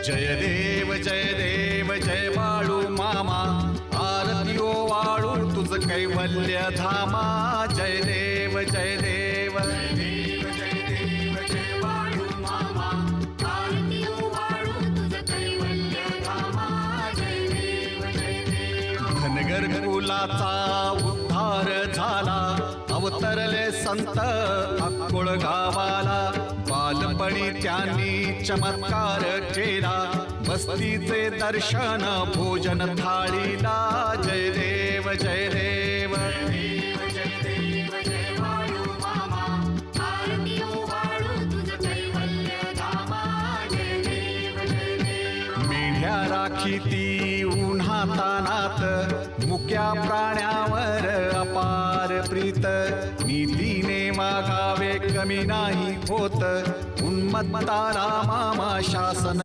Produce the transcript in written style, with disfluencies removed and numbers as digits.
जय देव जय बाळू मामा, आरती ओ वाळू तुझ कैवल्य धामा। जय देव जय देव जय देव जय देव जय बाळू मामा, आरती ओ वाळू तुझ कैवल्य धामा। जय देव जय देव। धनगर कुलाचा उद्धार झाला, अवतरले संत अक्कोळ गावाला। बालपणी त्यांनी चमत्कार केला, बस्तीचे दर्शन भोजन थाळीला। जय देव जय देव जय देव जय बाळू मामा, आरती ओ वाळू तुझ कैवल्य धामा। जय देव जय देव। मेढ्या राखीती उन्हातानात, मुक्या प्राण्यावर अपार प्रीत। नीतीने वागावे कमी नाही होत, उन्मत्ता मामा शासन